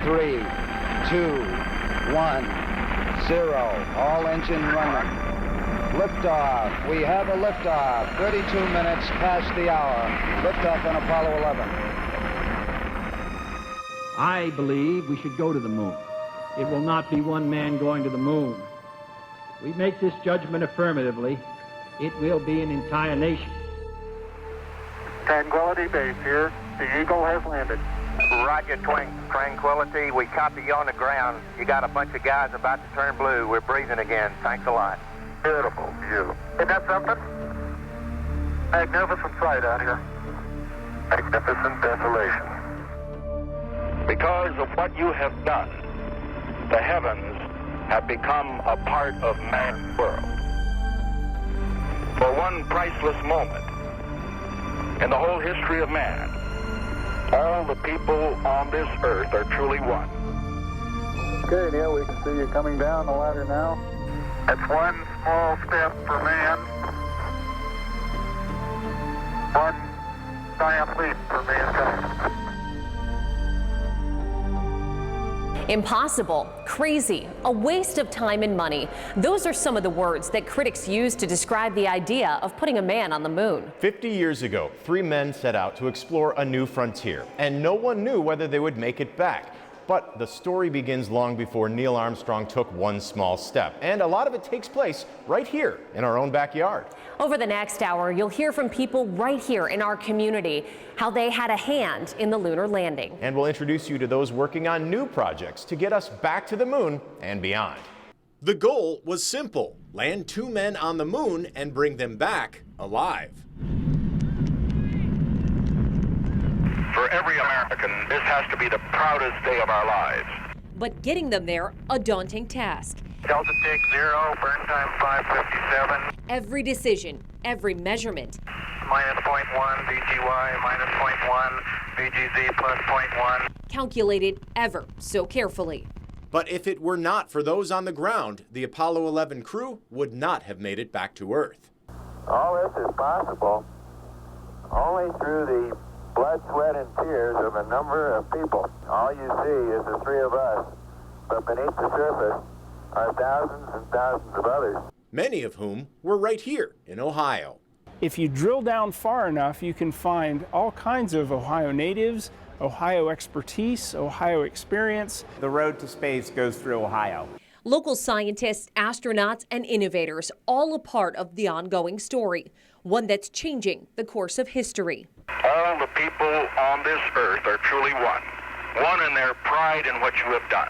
3, 2, 1, 0. All engine running. Liftoff. We have a liftoff. 32 minutes past the hour. Liftoff on Apollo 11. I believe we should go to the moon. It will not be one man going to the moon. We make this judgment affirmatively. It will be an entire nation. Tranquility Base here. The Eagle has landed. Roger, Tranquility. We copy you on the ground. You got a bunch of guys about to turn blue. We're breathing again. Thanks a lot. Beautiful view. Isn't that something? Magnificent sight out here. Magnificent desolation. Because of what you have done, the heavens have become a part of man's world. For one priceless moment in the whole history of man, all the people on this earth are truly one. Okay, Neil, we can see you coming down the ladder now. That's one small step for man, one giant leap for mankind. Impossible, crazy, a waste of time and money. Those are some of the words that critics use to describe the idea of putting a man on the moon. 50 years ago, 3 men set out to explore a new frontier, and no one knew whether they would make it back. But the story begins long before Neil Armstrong took one small step, and a lot of it takes place right here in our own backyard. Over the next hour, you'll hear from people right here in our community, how they had a hand in the lunar landing. And we'll introduce you to those working on new projects to get us back to the moon and beyond. The goal was simple: land 2 men on the moon and bring them back alive. For every American, this has to be the proudest day of our lives. But getting them there, a daunting task. Delta take 0, burn time 557. Every decision, every measurement. Minus 0.1, VGY, minus 0.1, VGZ plus 0.1. Calculated ever so carefully. But if it were not for those on the ground, the Apollo 11 crew would not have made it back to Earth. All this is possible only through the blood, sweat, and tears of a number of people. All you see is the 3 of us, but beneath the surface are thousands and thousands of others. Many of whom were right here in Ohio. If you drill down far enough, you can find all kinds of Ohio natives, Ohio expertise, Ohio experience. The road to space goes through Ohio. Local scientists, astronauts, and innovators, all a part of the ongoing story, one that's changing the course of history. All the people on this earth are truly one in their pride in what you have done.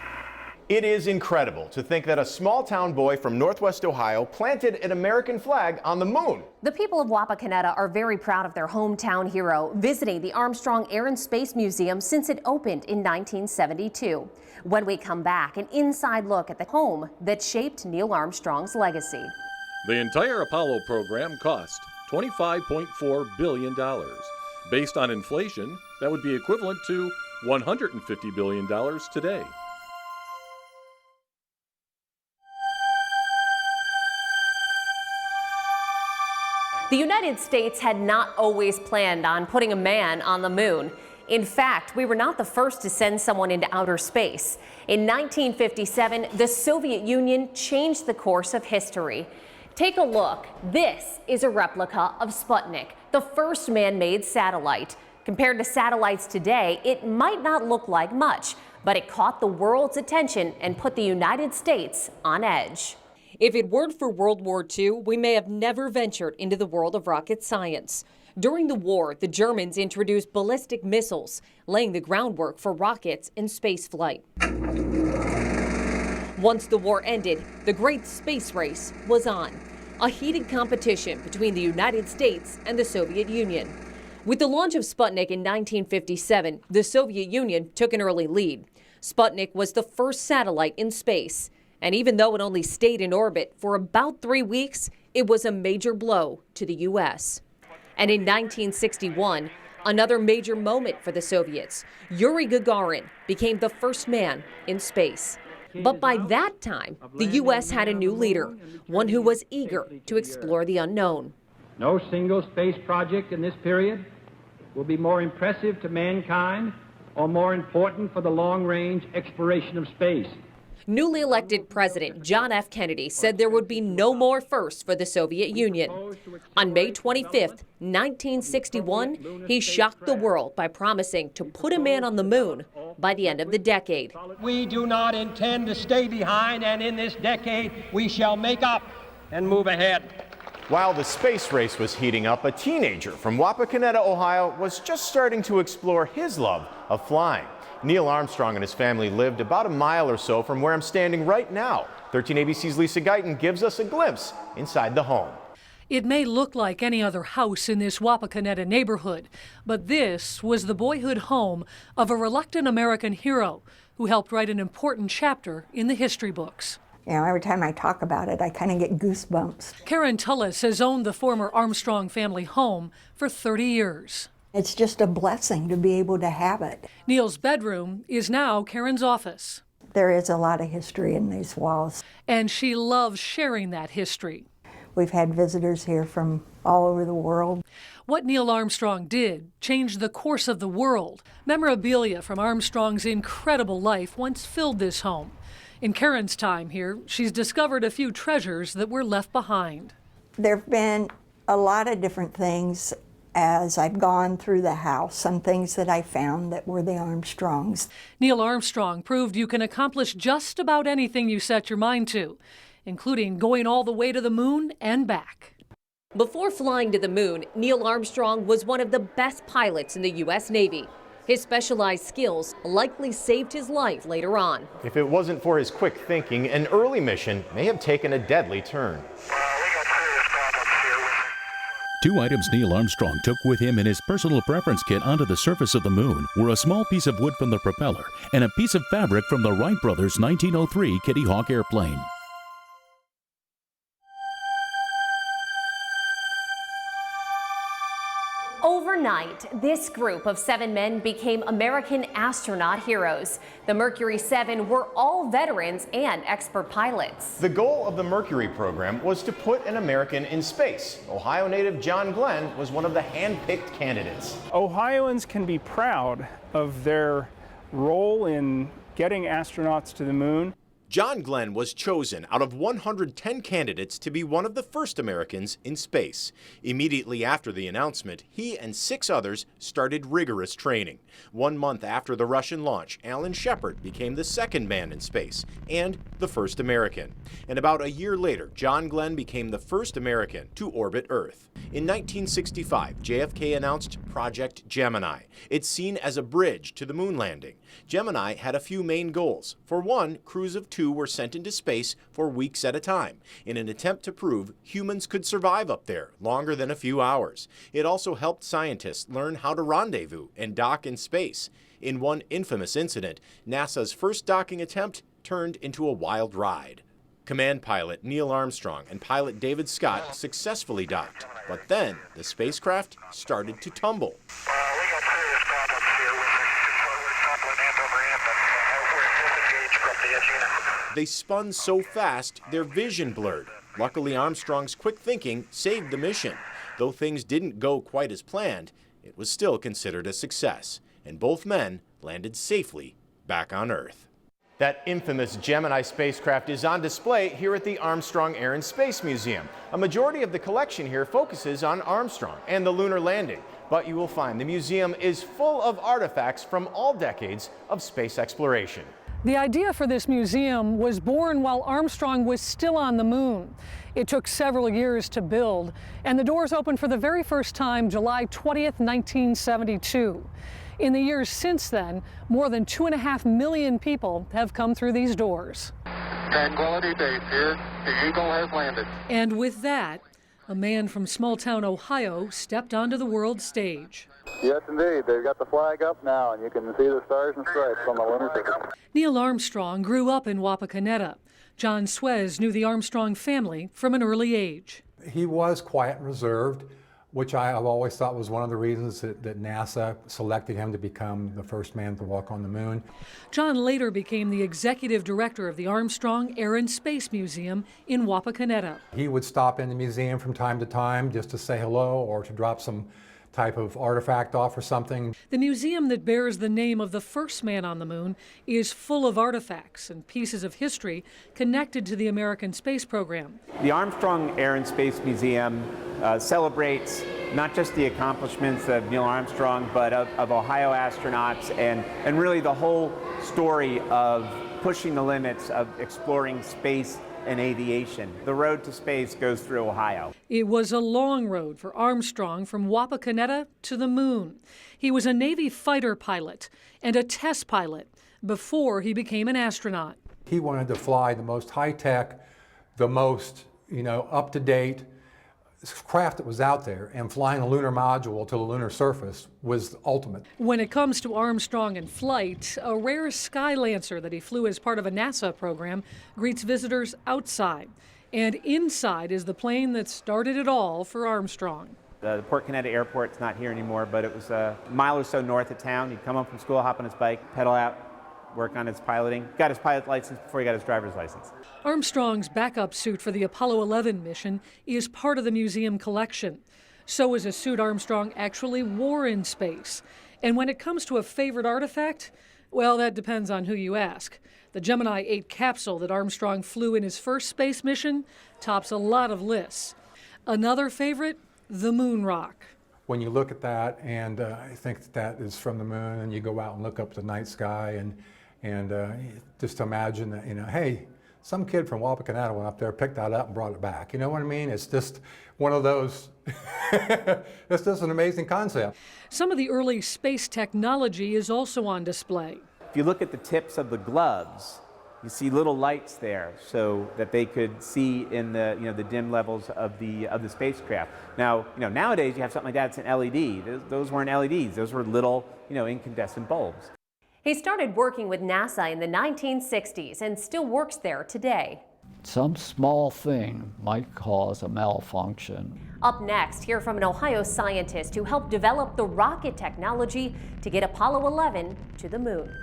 It is incredible to think that a small town boy from Northwest Ohio planted an American flag on the moon. The people of Wapakoneta are very proud of their hometown hero, visiting the Armstrong Air and Space Museum since it opened in 1972. When we come back, an inside look at the home that shaped Neil Armstrong's legacy. The entire Apollo program cost $25.4 billion. Based on inflation, that would be equivalent to $150 billion today. The United States had not always planned on putting a man on the moon. In fact, we were not the first to send someone into outer space. In 1957, the Soviet Union changed the course of history. Take a look. This is a replica of Sputnik, the first man-made satellite. Compared to satellites today, it might not look like much, but it caught the world's attention and put the United States on edge. If it weren't for World War II, we may have never ventured into the world of rocket science. During the war, the Germans introduced ballistic missiles, laying the groundwork for rockets and space flight. Once the war ended, the great space race was on. A heated competition between the United States and the Soviet Union. With the launch of Sputnik in 1957, the Soviet Union took an early lead. Sputnik was the first satellite in space. And even though it only stayed in orbit for about 3 weeks, it was a major blow to the U.S. And in 1961, another major moment for the Soviets. Yuri Gagarin became the first man in space. But by that time, the U.S. had a new leader, one who was eager to explore the unknown. No single space project in this period will be more impressive to mankind or more important for the long-range exploration of space. Newly elected President John F. Kennedy said there would be no more firsts for the Soviet Union. On May 25th, 1961, he shocked the world by promising to put a man on the moon by the end of the decade. We do not intend to stay behind, and in this decade, we shall make up and move ahead. While the space race was heating up, a teenager from Wapakoneta, Ohio, was just starting to explore his love of flying. Neil Armstrong and his family lived about a mile or so from where I'm standing right now. 13 ABC's Lisa Guyton gives us a glimpse inside the home. It may look like any other house in this Wapakoneta neighborhood, but this was the boyhood home of a reluctant American hero who helped write an important chapter in the history books. You know, every time I talk about it, I kind of get goosebumps. Karen Tullis has owned the former Armstrong family home for 30 years. It's just a blessing to be able to have it. Neil's bedroom is now Karen's office. There is a lot of history in these walls. And she loves sharing that history. We've had visitors here from all over the world. What Neil Armstrong did changed the course of the world. Memorabilia from Armstrong's incredible life once filled this home. In Karen's time here, she's discovered a few treasures that were left behind. There have been a lot of different things as I've gone through the house, some things that I found that were the Armstrongs. Neil Armstrong proved you can accomplish just about anything you set your mind to, including going all the way to the moon and back. Before flying to the moon, Neil Armstrong was one of the best pilots in the U.S. Navy. His specialized skills likely saved his life later on. If it wasn't for his quick thinking, an early mission may have taken a deadly turn. Two items Neil Armstrong took with him in his personal preference kit onto the surface of the moon were a small piece of wood from the propeller and a piece of fabric from the Wright brothers' 1903 Kitty Hawk airplane. Overnight, this group of 7 men became American astronaut heroes. The Mercury 7 were all veterans and expert pilots. The goal of the Mercury program was to put an American in space. Ohio native John Glenn was one of the hand-picked candidates. Ohioans can be proud of their role in getting astronauts to the moon. John Glenn was chosen out of 110 candidates to be one of the first Americans in space. Immediately after the announcement, he and 6 others started rigorous training. 1 month after the Russian launch, Alan Shepard became the second man in space and the first American. And about a year later, John Glenn became the first American to orbit Earth. In 1965, JFK announced Project Gemini. It's seen as a bridge to the moon landing. Gemini had a few main goals. For one, crews of 2 were sent into space for weeks at a time in an attempt to prove humans could survive up there longer than a few hours. It also helped scientists learn how to rendezvous and dock in space. In one infamous incident, NASA's first docking attempt turned into a wild ride. Command pilot Neil Armstrong and pilot David Scott successfully docked, but then the spacecraft started to tumble. They spun so fast, their vision blurred. Luckily, Armstrong's quick thinking saved the mission. Though things didn't go quite as planned, it was still considered a success, and both men landed safely back on Earth. That infamous Gemini spacecraft is on display here at the Armstrong Air and Space Museum. A majority of the collection here focuses on Armstrong and the lunar landing, but you will find the museum is full of artifacts from all decades of space exploration. The idea for this museum was born while Armstrong was still on the moon. It took several years to build, and the doors opened for the very first time July 20th, 1972. In the years since then, more than 2.5 million people have come through these doors. Tranquility Base here. The Eagle has landed. And with that, a man from small-town Ohio stepped onto the world stage. Yes, indeed. They've got the flag up now, and you can see the stars and stripes on the lunar surface. Neil Armstrong grew up in Wapakoneta. John Swez knew the Armstrong family from an early age. He was quiet and reserved, which I've always thought was one of the reasons that NASA selected him to become the first man to walk on the moon. John later became the executive director of the Armstrong Air and Space Museum in Wapakoneta. He would stop in the museum from time to time just to say hello or to drop some type of artifact off or something. The museum that bears the name of the first man on the moon is full of artifacts and pieces of history connected to the American space program. The Armstrong Air and Space Museum celebrates not just the accomplishments of Neil Armstrong, but of Ohio astronauts and really the whole story of pushing the limits of exploring space and aviation. The road to space goes through Ohio. It was a long road for Armstrong from Wapakoneta to the moon. He was a Navy fighter pilot and a test pilot before he became an astronaut. He wanted to fly the most high-tech, the most, up-to-date craft that was out there, and flying a lunar module to the lunar surface was ultimate. When it comes to Armstrong and flight, a rare Skylancer that he flew as part of a NASA program greets visitors outside. And inside is the plane that started it all for Armstrong. The Port Connecticut Airport's not here anymore, but it was a mile or so north of town. He'd come home from school, hop on his bike, pedal out, work on his piloting. Got his pilot license before he got his driver's license. Armstrong's backup suit for the Apollo 11 mission is part of the museum collection. So is a suit Armstrong actually wore in space. And when it comes to a favorite artifact, well, that depends on who you ask. The Gemini 8 capsule that Armstrong flew in his first space mission tops a lot of lists. Another favorite, the moon rock. When you look at that and I think that is from the moon, and you go out and look up the night sky and just imagine that, hey, some kid from Wapakoneta went up there, picked that up and brought it back. You know what I mean? It's just one of those, it's just an amazing concept. Some of the early space technology is also on display. If you look at the tips of the gloves, you see little lights there so that they could see in the the dim levels of the spacecraft. Now nowadays you have something like that. It's an LED. Those weren't LEDs. Those were little incandescent bulbs. He started working with NASA in the 1960s and still works there today. Some small thing might cause a malfunction. Up next, hear from an Ohio scientist who helped develop the rocket technology to get Apollo 11 to the moon.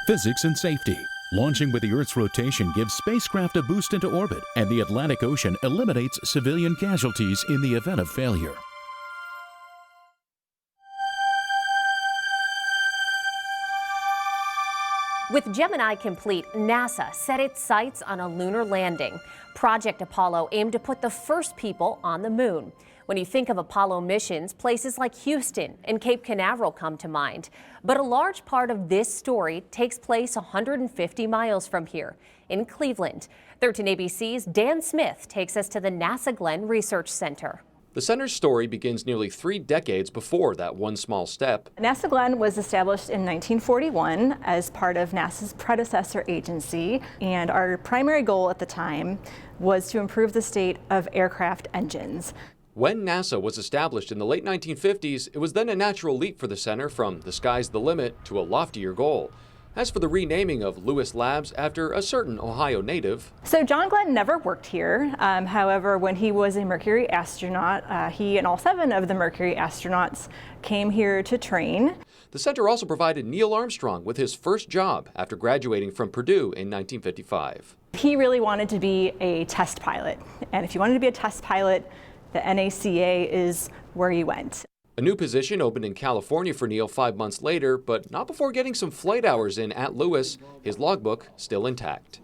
Physics and safety. Launching with the Earth's rotation gives spacecraft a boost into orbit, and the Atlantic Ocean eliminates civilian casualties in the event of failure. With Gemini complete, NASA set its sights on a lunar landing. Project Apollo aimed to put the first people on the moon. When you think of Apollo missions, places like Houston and Cape Canaveral come to mind. But a large part of this story takes place 150 miles from here, in Cleveland. 13 ABC's Dan Smith takes us to the NASA Glenn Research Center. The center's story begins nearly 3 decades before that one small step. NASA Glenn was established in 1941 as part of NASA's predecessor agency, and our primary goal at the time was to improve the state of aircraft engines. When NASA was established in the late 1950s, it was then a natural leap for the center from the sky's the limit to a loftier goal. As for the renaming of Lewis Labs after a certain Ohio native. So John Glenn never worked here. However, when he was a Mercury astronaut, he and all 7 of the Mercury astronauts came here to train. The center also provided Neil Armstrong with his first job after graduating from Purdue in 1955. He really wanted to be a test pilot. And if you wanted to be a test pilot, the NACA is where you went. A new position opened in California for Neil 5 months later, but not before getting some flight hours in at Lewis, his logbook still intact.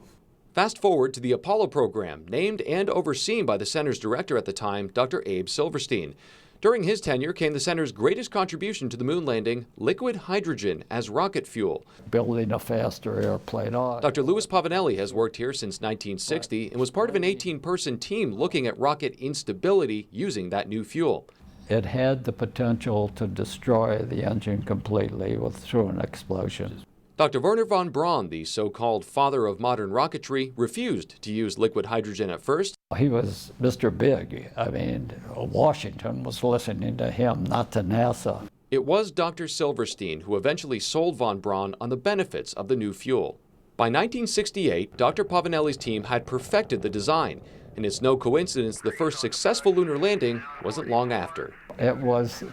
Fast forward to the Apollo program, named and overseen by the center's director at the time, Dr. Abe Silverstein. During his tenure came the center's greatest contribution to the moon landing, liquid hydrogen as rocket fuel. Building a faster airplane. Dr. Louis Pavanelli has worked here since 1960 and was part of an 18-person team looking at rocket instability using that new fuel. It had the potential to destroy the engine completely through an explosion. Dr. Wernher von Braun, the so-called father of modern rocketry, refused to use liquid hydrogen at first. He was Mr. Big. I mean, Washington was listening to him, not to NASA. It was Dr. Silverstein who eventually sold von Braun on the benefits of the new fuel. By 1968, Dr. Pavanelli's team had perfected the design, and it's no coincidence the first successful lunar landing wasn't long after. It was,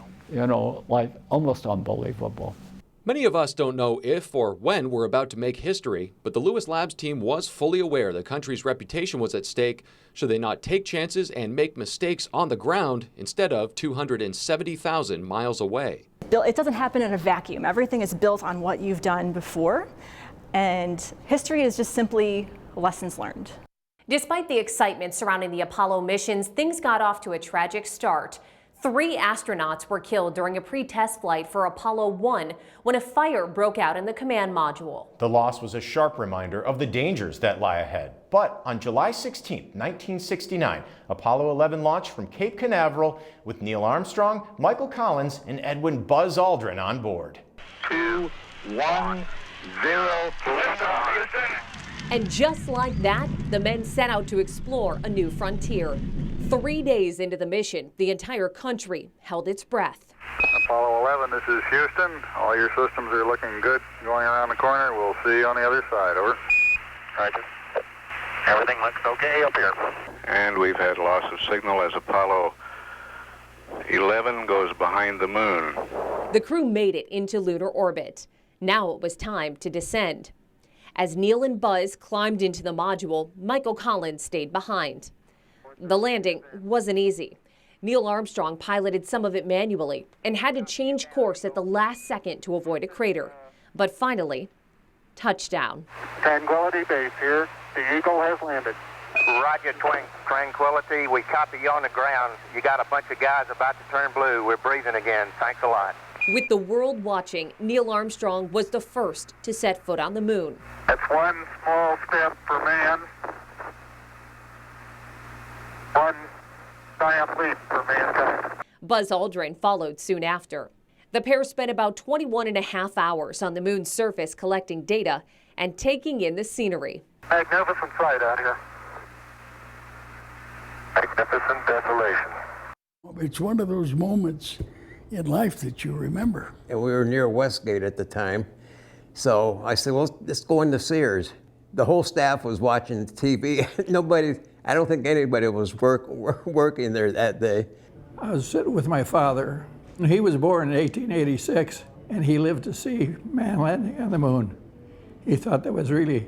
like almost unbelievable. Many of us don't know if or when we're about to make history, but the Lewis Labs team was fully aware the country's reputation was at stake should they not take chances and make mistakes on the ground instead of 270,000 miles away. It doesn't happen in a vacuum. Everything is built on what you've done before, and history is just simply lessons learned. Despite the excitement surrounding the Apollo missions, things got off to a tragic start. 3 astronauts were killed during a pre-test flight for Apollo 1 when a fire broke out in the command module. The loss was a sharp reminder of the dangers that lie ahead. But on July 16, 1969, Apollo 11 launched from Cape Canaveral with Neil Armstrong, Michael Collins, and Edwin Buzz Aldrin on board. 2, 1, 0, liftoff. And just like that, the men set out to explore a new frontier. 3 days into the mission, the entire country held its breath. Apollo 11, this is Houston. All your systems are looking good going around the corner. We'll see you on the other side. Over. Roger. Everything looks okay up here. And we've had loss of signal as Apollo 11 goes behind the moon. The crew made it into lunar orbit. Now it was time to descend. As Neil and Buzz climbed into the module, Michael Collins stayed behind. The landing wasn't easy. Neil Armstrong piloted some of it manually and had to change course at the last second to avoid a crater. But finally, touchdown. Tranquility Base here. The Eagle has landed. Roger, Tranquility. We copy you on the ground. You got a bunch of guys about to turn blue. We're breathing again. Thanks a lot. With the world watching, Neil Armstrong was the first to set foot on the moon. That's one small step for man, one giant leap for mankind. Buzz Aldrin followed soon after. The pair spent about 21 and a half hours on the moon's surface collecting data and taking in the scenery. Magnificent sight out here. Magnificent desolation. It's one of those moments in life that you remember. And we were near Westgate at the time. So I said, well, let's go into Sears. The whole staff was watching TV. I don't think anybody was working there that day. I was sitting with my father. He was born in 1886, and he lived to see man landing on the moon. He thought that was really,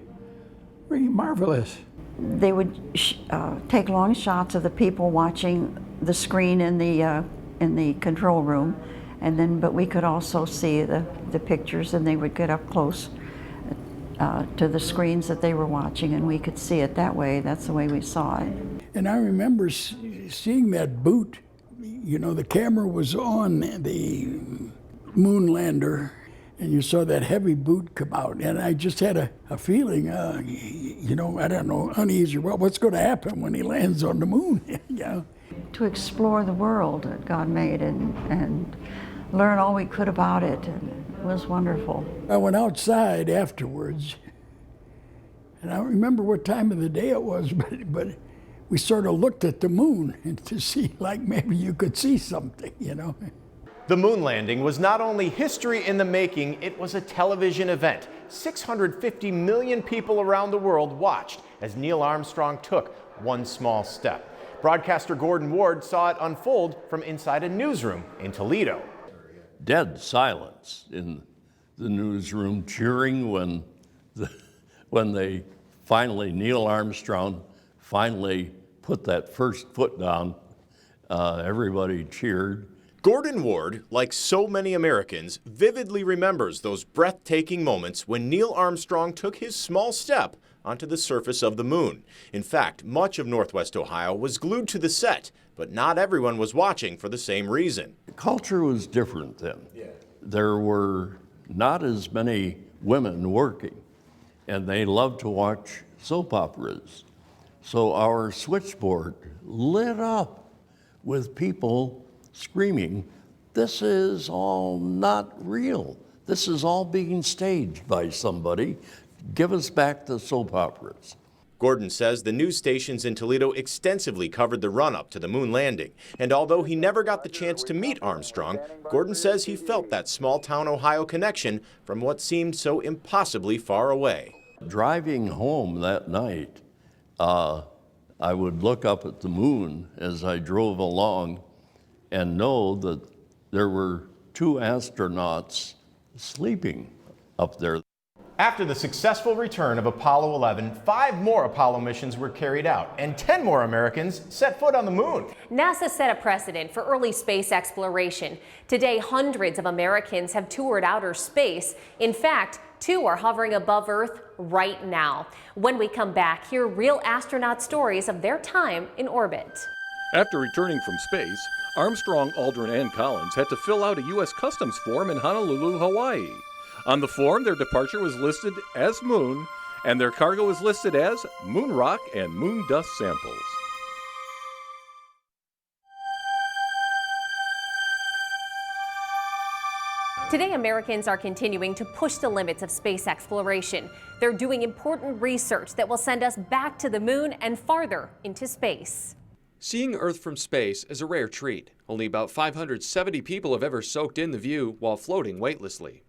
really marvelous. They would take long shots of the people watching the screen in the control room, but we could also see the pictures, and they would get up close to the screens that they were watching, and we could see it that way. That's the way we saw it. And I remember seeing that boot. You know, the camera was on the moon lander, and you saw that heavy boot come out, and I just had a feeling, I don't know, uneasy. Well, what's going to happen when he lands on the moon? To explore the world that God made and learn all we could about it. It was wonderful. I went outside afterwards, and I don't remember what time of the day it was, but we sort of looked at the moon and to see, like, maybe you could see something, The moon landing was not only history in the making, it was a television event. 650 million people around the world watched as Neil Armstrong took one small step. Broadcaster Gordon Ward saw it unfold from inside a newsroom in Toledo. Dead silence in the newsroom, cheering when Neil Armstrong finally put that first foot down. Everybody cheered. Gordon Ward, like so many Americans, vividly remembers those breathtaking moments when Neil Armstrong took his small step onto the surface of the moon. In fact, much of Northwest Ohio was glued to the set, but not everyone was watching for the same reason. The culture was different then. There were not as many women working, and they loved to watch soap operas. So our switchboard lit up with people screaming, "This is all not real. This is all being staged by somebody. Give us back the soap operas." Gordon says the news stations in Toledo extensively covered the run-up to the moon landing. And although he never got the chance to meet Armstrong, Gordon says he felt that small-town Ohio connection from what seemed so impossibly far away. Driving home that night, I would look up at the moon as I drove along and know that there were 2 astronauts sleeping up there. After the successful return of Apollo 11, 5 more Apollo missions were carried out, and 10 more Americans set foot on the moon. NASA set a precedent for early space exploration. Today, hundreds of Americans have toured outer space. In fact, 2 are hovering above Earth right now. When we come back, hear real astronaut stories of their time in orbit. After returning from space, Armstrong, Aldrin, and Collins had to fill out a U.S. Customs form in Honolulu, Hawaii. On the form, their departure was listed as moon, and their cargo was listed as moon rock and moon dust samples. Today, Americans are continuing to push the limits of space exploration. They're doing important research that will send us back to the moon and farther into space. Seeing Earth from space is a rare treat. Only about 570 people have ever soaked in the view while floating weightlessly.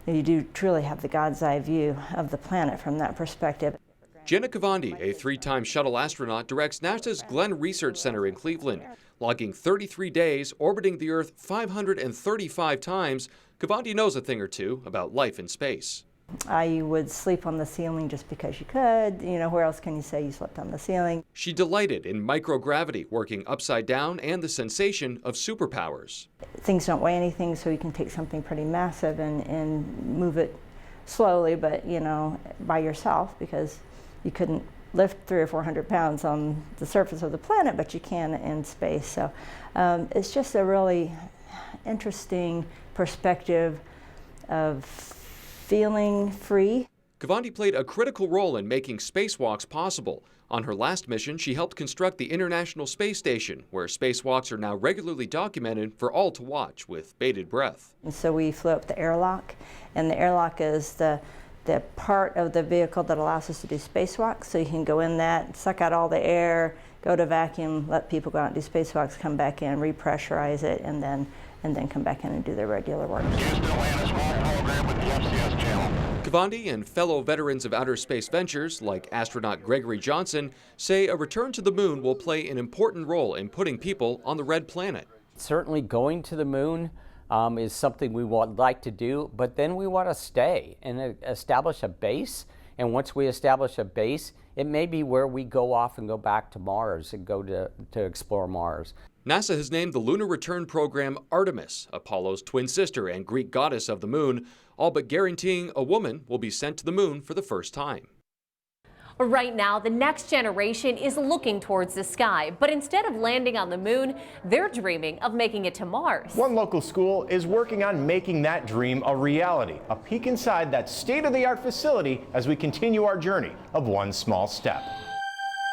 You do truly have the God's eye view of the planet from that perspective. Jenna Cavandi, a 3-time shuttle astronaut, directs NASA's Glenn Research Center in Cleveland. Logging 33 days, orbiting the Earth 535 times, Cavandi knows a thing or two about life in space. You would sleep on the ceiling just because you could. You know, where else can you say you slept on the ceiling? She delighted in microgravity, working upside down, and the sensation of superpowers. Things don't weigh anything, so you can take something pretty massive and move it slowly, but, you know, by yourself, because you couldn't lift 300 or 400 pounds on the surface of the planet, but you can in space. So it's just a really interesting perspective of feeling free. Cavandi played a critical role in making spacewalks possible. On her last mission, she helped construct the International Space Station, where spacewalks are now regularly documented for all to watch with bated breath. And so we flew up the airlock, and the airlock is the part of the vehicle that allows us to do spacewalks. So you can go in that, suck out all the air, go to vacuum, let people go out and do spacewalks, come back in, repressurize it, and then come back in and do their regular work. Cavandi and fellow veterans of outer space ventures, like astronaut Gregory Johnson, say a return to the moon will play an important role in putting people on the red planet. Certainly going to the moon is something we would like to do, but then we want to stay and establish a base. And once we establish a base, it may be where we go off and go back to Mars and go to explore Mars. NASA has named the lunar return program Artemis, Apollo's twin sister and Greek goddess of the moon, all but guaranteeing a woman will be sent to the moon for the first time. Right now, the next generation is looking towards the sky, but instead of landing on the moon, they're dreaming of making it to Mars. One local school is working on making that dream a reality. A peek inside that state-of-the-art facility as we continue our journey of one small step.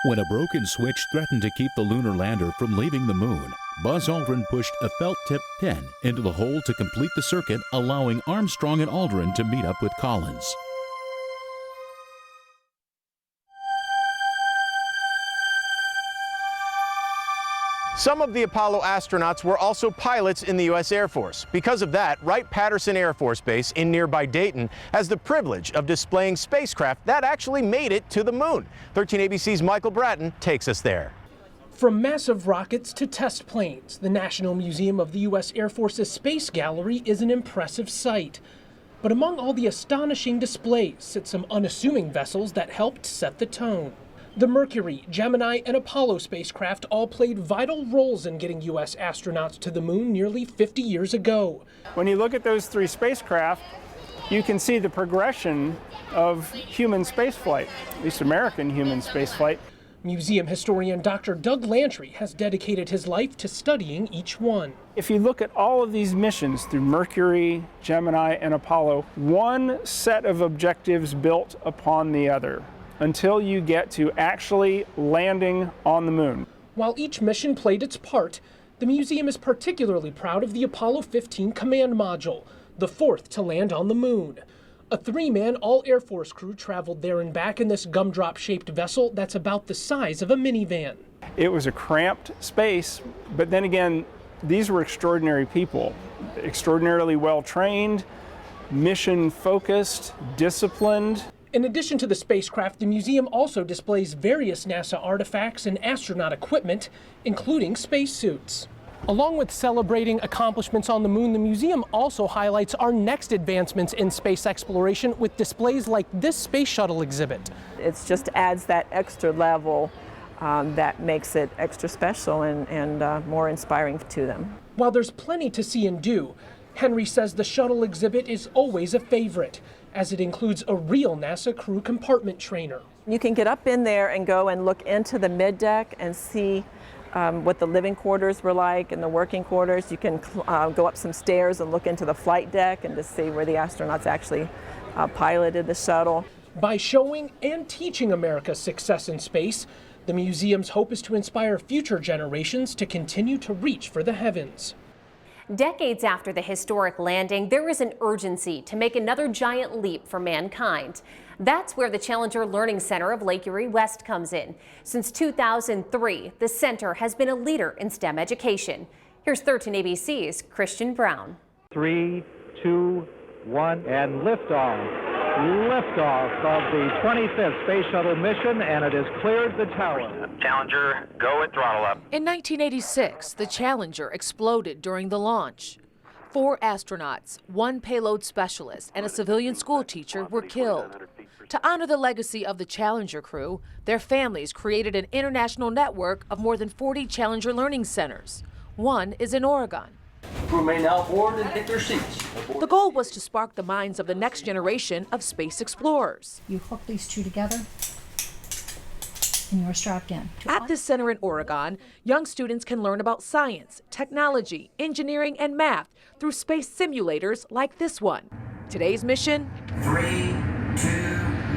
When a broken switch threatened to keep the lunar lander from leaving the moon, Buzz Aldrin pushed a felt-tipped pen into the hole to complete the circuit, allowing Armstrong and Aldrin to meet up with Collins. Some of the Apollo astronauts were also pilots in the U.S. Air Force. Because of that, Wright-Patterson Air Force Base in nearby Dayton has the privilege of displaying spacecraft that actually made it to the moon. 13 ABC's Michael Bratton takes us there. From massive rockets to test planes, the National Museum of the U.S. Air Force's Space Gallery is an impressive sight. But among all the astonishing displays sit some unassuming vessels that helped set the tone. The Mercury, Gemini, and Apollo spacecraft all played vital roles in getting U.S. astronauts to the moon nearly 50 years ago. When you look at those 3 spacecraft, you can see the progression of human spaceflight, at least American human spaceflight. Museum historian Dr. Doug Lantry has dedicated his life to studying each one. If you look at all of these missions through Mercury, Gemini, and Apollo, one set of objectives built upon the other, until you get to actually landing on the moon. While each mission played its part, the museum is particularly proud of the Apollo 15 command module, the 4th to land on the moon. A 3-man all-Air Force crew traveled there and back in this gumdrop-shaped vessel that's about the size of a minivan. It was a cramped space, but then again, these were extraordinary people, extraordinarily well-trained, mission-focused, disciplined. In addition to the spacecraft, the museum also displays various NASA artifacts and astronaut equipment, including spacesuits. Along with celebrating accomplishments on the moon, the museum also highlights our next advancements in space exploration with displays like this space shuttle exhibit. It just adds that extra level that makes it extra special and more inspiring to them. While there's plenty to see and do, Henry says the shuttle exhibit is always a favorite, as it includes a real NASA crew compartment trainer. You can get up in there and go and look into the middeck and see what the living quarters were like and the working quarters. You can go up some stairs and look into the flight deck and to see where the astronauts actually piloted the shuttle. By showing and teaching America's success in space, the museum's hope is to inspire future generations to continue to reach for the heavens. Decades after the historic landing, there is an urgency to make another giant leap for mankind. That's where the Challenger Learning Center of Lake Erie West comes in. Since 2003, the center has been a leader in STEM education. Here's 13 ABC's Christian Brown. 3, 2, 1, and liftoff. Liftoff of the 25th Space Shuttle mission, and it has cleared the tower. Challenger, go and throttle up. In 1986, the Challenger exploded during the launch. 4 astronauts, 1 payload specialist, and a civilian school teacher were killed. To honor the legacy of the Challenger crew, their families created an international network of more than 40 Challenger Learning Centers. One is in Oregon. Crew may now board and take their seats. The goal was to spark the minds of the next generation of space explorers. You hook these two together and you're strapped in. At this center in Oregon, young students can learn about science, technology, engineering, and math through space simulators like this one. Today's mission? 3, 2,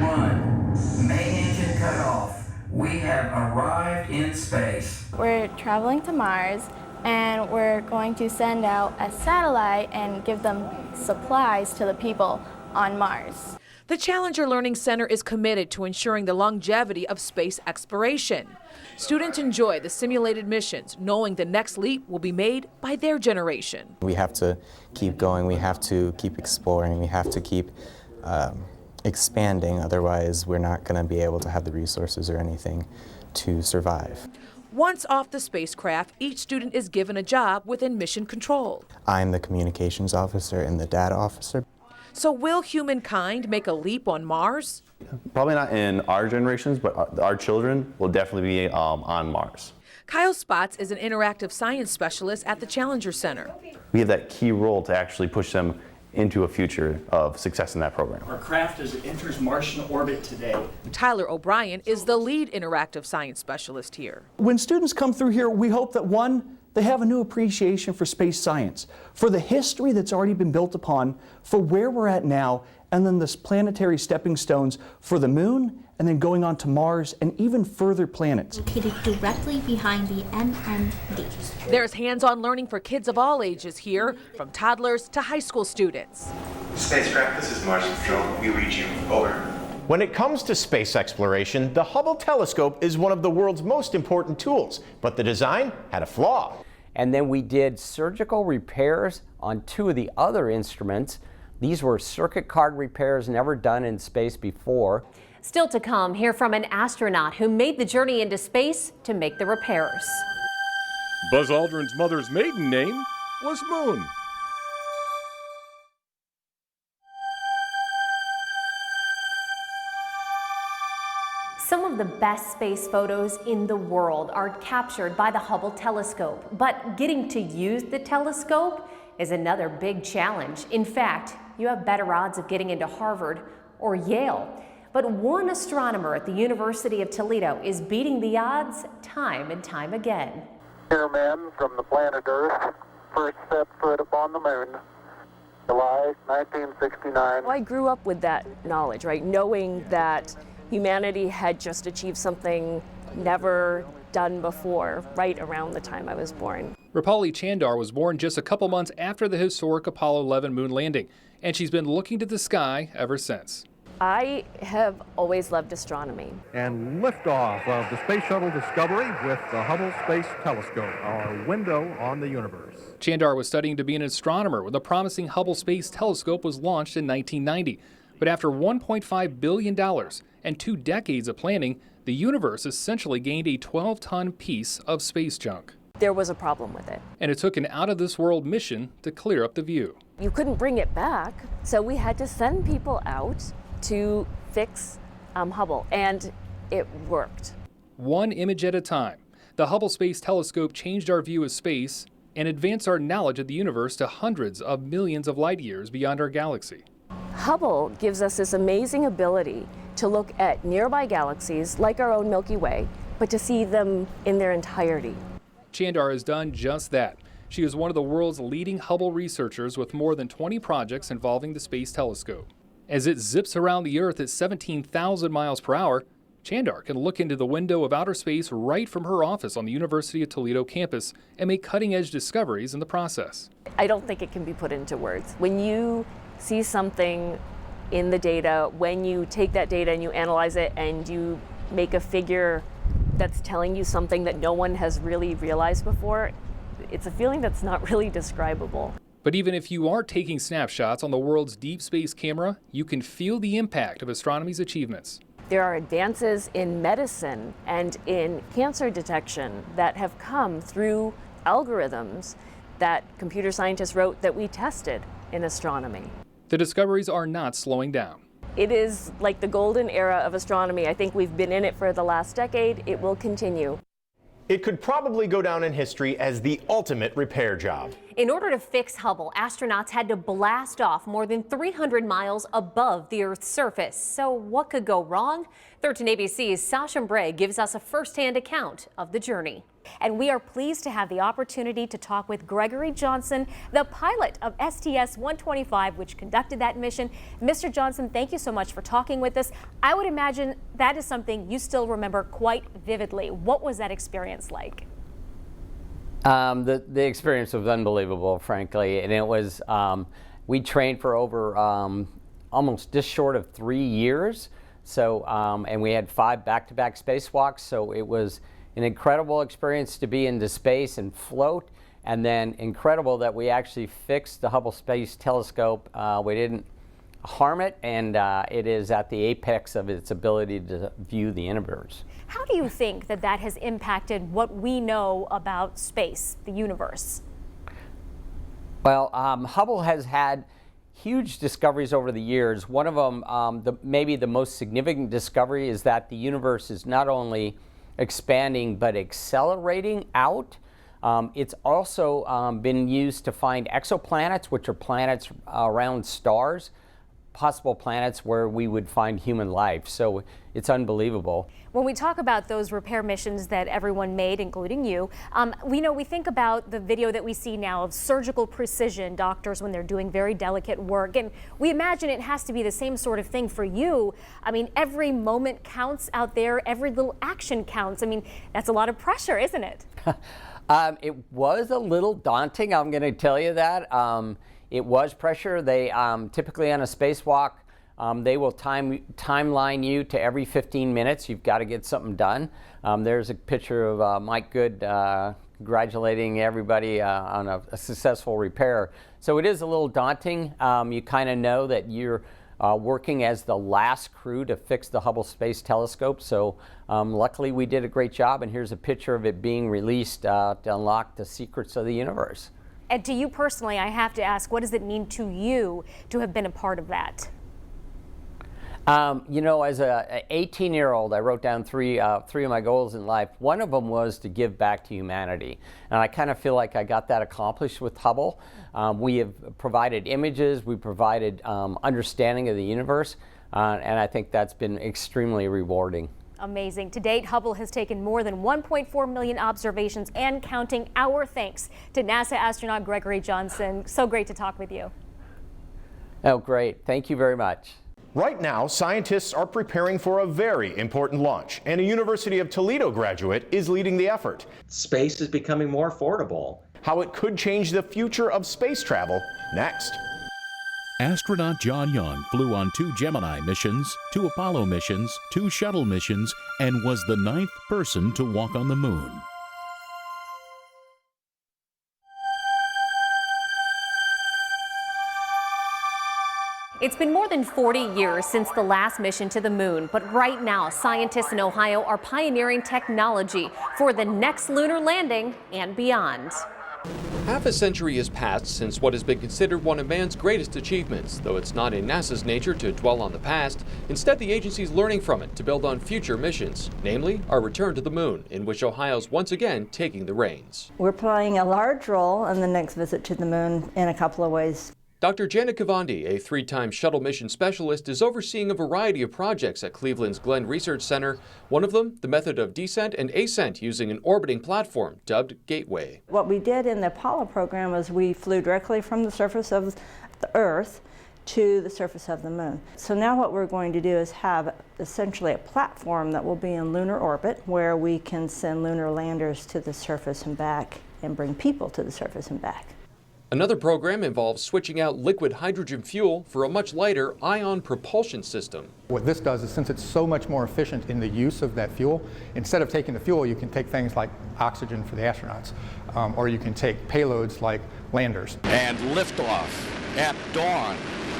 1. Main engine cut off. We have arrived in space. We're traveling to Mars, and we're going to send out a satellite and give them supplies to the people on Mars. The Challenger Learning Center is committed to ensuring the longevity of space exploration. Students enjoy the simulated missions, knowing the next leap will be made by their generation. We have to keep going, we have to keep exploring, we have to keep expanding, otherwise we're not going to be able to have the resources or anything to survive. Once off the spacecraft, each student is given a job within mission control. I'm the communications officer and the data officer. So will humankind make a leap on Mars? Probably not in our generations, but our children will definitely be on Mars. Kyle Spots is an interactive science specialist at the Challenger Center. We have that key role to actually push them into a future of success in that program. Our craft as it enters Martian orbit today. Tyler O'Brien is the lead interactive science specialist here. When students come through here, we hope that one, they have a new appreciation for space science, for the history that's already been built upon, for where we're at now, and then this planetary stepping stones for the moon, and then going on to Mars and even further planets. Located directly behind the MMD. There's hands-on learning for kids of all ages here, from toddlers to high school students. Spacecraft, this is Mars Patrol. We read you. Over. When it comes to space exploration, the Hubble telescope is one of the world's most important tools, but the design had a flaw. And then we did surgical repairs on 2 of the other instruments. These were circuit card repairs never done in space before. Still to come, hear from an astronaut who made the journey into space to make the repairs. Buzz Aldrin's mother's maiden name was Moon. Some of the best space photos in the world are captured by the Hubble telescope, but getting to use the telescope is another big challenge. In fact, you have better odds of getting into Harvard or Yale. But one astronomer at the University of Toledo is beating the odds time and time again. Here, men from the planet Earth, first set foot upon the moon, July 1969. Well, I grew up with that knowledge, right? Knowing that humanity had just achieved something never done before, right around the time I was born. Rupali Chandar was born just a couple months after the historic Apollo 11 moon landing, and she's been looking to the sky ever since. I have always loved astronomy. And liftoff of the Space Shuttle Discovery with the Hubble Space Telescope, our window on the universe. Chandar was studying to be an astronomer when the promising Hubble Space Telescope was launched in 1990. But after $1.5 billion and 2 decades of planning, the universe essentially gained a 12-ton piece of space junk. There was a problem with it. And it took an out-of-this-world mission to clear up the view. You couldn't bring it back, so we had to send people out to fix Hubble, and it worked. One image at a time, the Hubble Space Telescope changed our view of space and advanced our knowledge of the universe to hundreds of millions of light years beyond our galaxy. Hubble gives us this amazing ability to look at nearby galaxies like our own Milky Way, but to see them in their entirety. Chandar has done just that. She is one of the world's leading Hubble researchers with more than 20 projects involving the Space Telescope. As it zips around the Earth at 17,000 miles per hour, Chandar can look into the window of outer space right from her office on the University of Toledo campus and make cutting-edge discoveries in the process. I don't think it can be put into words. When you see something in the data, when you take that data and you analyze it and you make a figure that's telling you something that no one has really realized before, it's a feeling that's not really describable. But even if you aren't taking snapshots on the world's deep space camera, you can feel the impact of astronomy's achievements. There are advances in medicine and in cancer detection that have come through algorithms that computer scientists wrote that we tested in astronomy. The discoveries are not slowing down. It is like the golden era of astronomy. I think we've been in it for the last decade. It will continue. It could probably go down in history as the ultimate repair job. In order to fix Hubble, astronauts had to blast off more than 300 miles above the Earth's surface. So what could go wrong? 13 ABC's Sasha Bray gives us a first-hand account of the journey. And we are pleased to have the opportunity to talk with Gregory Johnson, the pilot of STS-125, which conducted that mission. Mr. Johnson, thank you so much for talking with us. I would imagine that is something you still remember quite vividly. What was that experience like? The experience was unbelievable, frankly, and it was, we trained for over almost just short of 3 years, so, and we had 5 back-to-back spacewalks, so it was an incredible experience to be into space and float, and then incredible that we actually fixed the Hubble Space Telescope. We didn't harm it, and it is at the apex of its ability to view the universe. How do you think that that has impacted what we know about space, the universe? Well, Hubble has had huge discoveries over the years. One of them, maybe the most significant discovery, is that the universe is not only expanding but accelerating out. It's also been used to find exoplanets, which are planets around stars, possible planets where we would find human life. So it's unbelievable. When we talk about those repair missions that everyone made, including you, we think about the video that we see now of surgical precision doctors when they're doing very delicate work, and we imagine it has to be the same sort of thing for you. I mean, every moment counts out there, every little action counts. I mean, that's a lot of pressure, isn't it? It was a little daunting, I'm going to tell you that. It was pressure. They typically on a spacewalk, they will timeline you to every 15 minutes. You've got to get something done. There's a picture of Mike Good congratulating everybody on a successful repair. So it is a little daunting. You kind of know that you're working as the last crew to fix the Hubble Space Telescope. So luckily we did a great job, and here's a picture of it being released to unlock the secrets of the universe. And to you personally, I have to ask, what does it mean to you to have been a part of that? You know, as an 18-year-old, I wrote down three of my goals in life. One of them was to give back to humanity. And I kind of feel like I got that accomplished with Hubble. We have provided images, we provided understanding of the universe, and I think that's been extremely rewarding. Amazing. To date, Hubble has taken more than 1.4 million observations and counting. Our thanks to NASA astronaut Gregory Johnson. So great to talk with you. Oh, great. Thank you very much. Right now, scientists are preparing for a very important launch, and a University of Toledo graduate is leading the effort. Space is becoming more affordable. How it could change the future of space travel, next. Astronaut John Young flew on 2 Gemini missions, 2 Apollo missions, 2 shuttle missions, and was the 9th person to walk on the moon. It's been more than 40 years since the last mission to the moon, but right now scientists in Ohio are pioneering technology for the next lunar landing and beyond. Half a century has passed since what has been considered one of man's greatest achievements, though it's not in NASA's nature to dwell on the past. Instead, the agency's learning from it to build on future missions, namely our return to the moon, in which Ohio's once again taking the reins. We're playing a large role in the next visit to the moon in a couple of ways. Dr. Janet Kavandi, a 3-time shuttle mission specialist, is overseeing a variety of projects at Cleveland's Glenn Research Center. One of them, the method of descent and ascent using an orbiting platform dubbed Gateway. What we did in the Apollo program was we flew directly from the surface of the Earth to the surface of the moon. So now what we're going to do is have essentially a platform that will be in lunar orbit where we can send lunar landers to the surface and back and bring people to the surface and back. Another program involves switching out liquid hydrogen fuel for a much lighter ion propulsion system. What this does is, since it's so much more efficient in the use of that fuel, instead of taking the fuel, you can take things like oxygen for the astronauts, or you can take payloads like landers. And liftoff at dawn,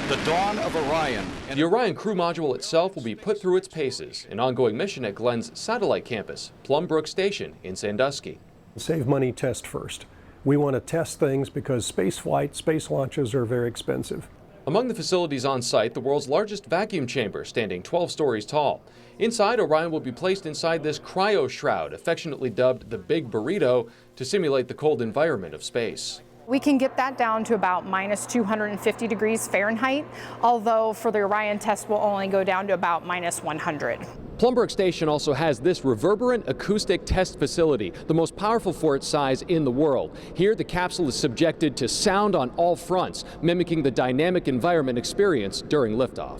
the dawn of Orion. The Orion crew module itself will be put through its paces, an ongoing mission at Glenn's satellite campus, Plum Brook Station in Sandusky. Save money, test first. We want to test things because space launches are very expensive. Among the facilities on site, the world's largest vacuum chamber, standing 12 stories tall. Inside, Orion will be placed inside this cryo shroud, affectionately dubbed the Big Burrito, to simulate the cold environment of space. We can get that down to about minus 250 degrees Fahrenheit, although for the Orion test we'll only go down to about minus 100. Plum Brook Station also has this reverberant acoustic test facility, the most powerful for its size in the world. Here, the capsule is subjected to sound on all fronts, mimicking the dynamic environment experienced during liftoff.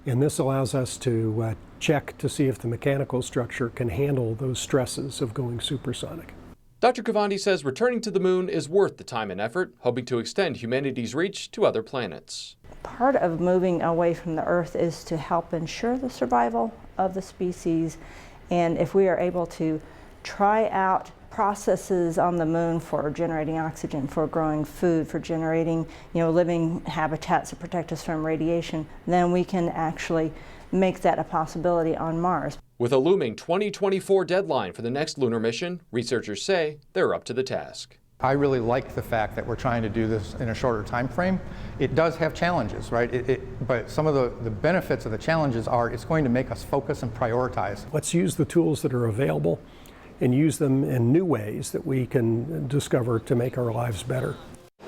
And this allows us to check to see if the mechanical structure can handle those stresses of going supersonic. Dr. Kavandi says returning to the moon is worth the time and effort, hoping to extend humanity's reach to other planets. Part of moving away from the Earth is to help ensure the survival of the species, and if we are able to try out processes on the moon for generating oxygen, for growing food, for generating living habitats to protect us from radiation, then we can actually make that a possibility on Mars. With a looming 2024 deadline for the next lunar mission, researchers say they're up to the task. I really like the fact that we're trying to do this in a shorter time frame. It does have challenges, right? But some of the benefits of the challenges are it's going to make us focus and prioritize. Let's use the tools that are available and use them in new ways that we can discover to make our lives better.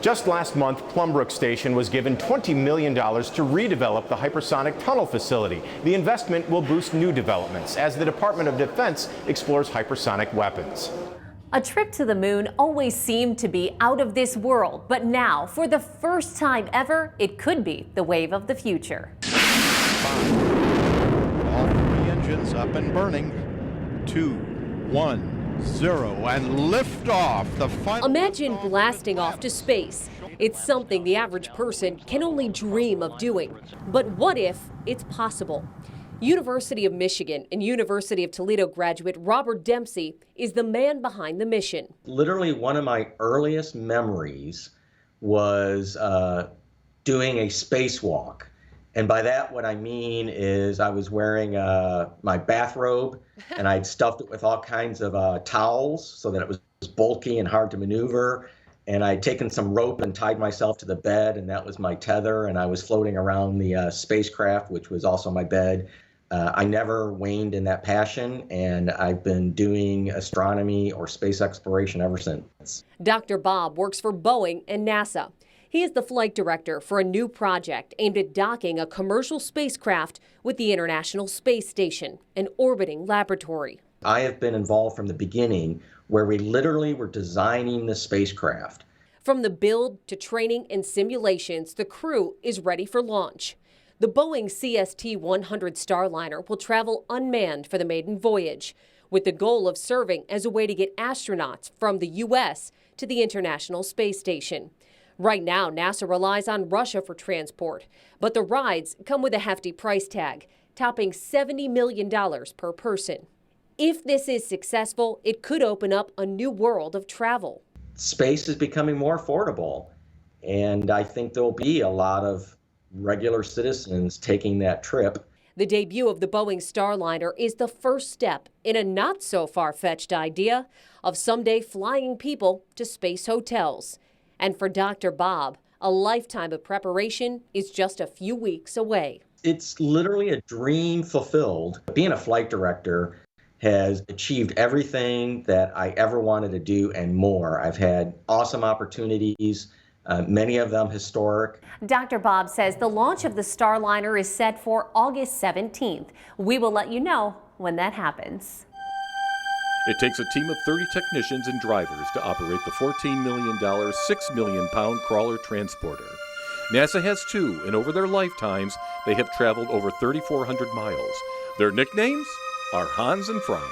Just last month, Plum Brook Station was given $20 million to redevelop the hypersonic tunnel facility. The investment will boost new developments as the Department of Defense explores hypersonic weapons. A trip to the moon always seemed to be out of this world, but now, for the first time ever, it could be the wave of the future. 5. All 3 engines up and burning. 2, 1. 0 and liftoff. The final. Imagine blasting off to space. It's something the average person can only dream of doing. But what if it's possible? University of Michigan and University of Toledo graduate Robert Dempsey is the man behind the mission. Literally one of my earliest memories was doing a spacewalk. And by that, what I mean is I was wearing my bathrobe, and I'd stuffed it with all kinds of towels so that it was bulky and hard to maneuver. And I'd taken some rope and tied myself to the bed, and that was my tether. And I was floating around the spacecraft, which was also my bed. I never waned in that passion, and I've been doing astronomy or space exploration ever since. Dr. Bob works for Boeing and NASA. He is the flight director for a new project aimed at docking a commercial spacecraft with the International Space Station, an orbiting laboratory. I have been involved from the beginning, where we literally were designing the spacecraft. From the build to training and simulations, the crew is ready for launch. The Boeing CST-100 Starliner will travel unmanned for the maiden voyage, with the goal of serving as a way to get astronauts from the U.S. to the International Space Station. Right now, NASA relies on Russia for transport, but the rides come with a hefty price tag, topping $70 million per person. If this is successful, it could open up a new world of travel. Space is becoming more affordable, and I think there'll be a lot of regular citizens taking that trip. The debut of the Boeing Starliner is the first step in a not so far-fetched idea of someday flying people to space hotels. And for Dr. Bob, a lifetime of preparation is just a few weeks away. It's literally a dream fulfilled. Being a flight director has achieved everything that I ever wanted to do and more. I've had awesome opportunities, many of them historic. Dr. Bob says the launch of the Starliner is set for August 17th. We will let you know when that happens. It takes a team of 30 technicians and drivers to operate the $14 million, 6 million pound crawler transporter. NASA has two, and over their lifetimes, they have traveled over 3,400 miles. Their nicknames are Hans and Franz.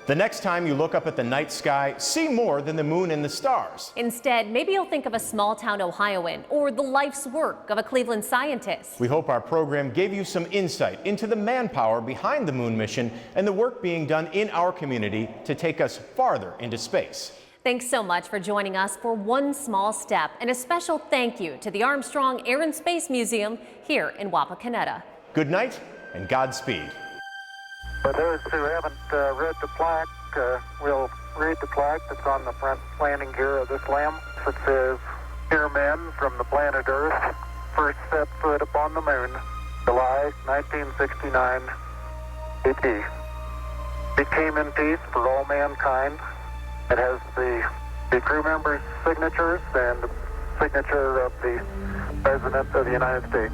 The next time you look up at the night sky, see more than the moon and the stars. Instead, maybe you'll think of a small-town Ohioan or the life's work of a Cleveland scientist. We hope our program gave you some insight into the manpower behind the moon mission and the work being done in our community to take us farther into space. Thanks so much for joining us for One Small Step, and a special thank you to the Armstrong Air and Space Museum here in Wapakoneta. Good night and Godspeed. For those who haven't read the plaque, we'll read the plaque that's on the front landing gear of this LAM. It says, "Dear men from the planet Earth, first set foot upon the moon, July 1969, AD. It came in peace for all mankind." It has the crew members' signatures and the signature of the President of the United States.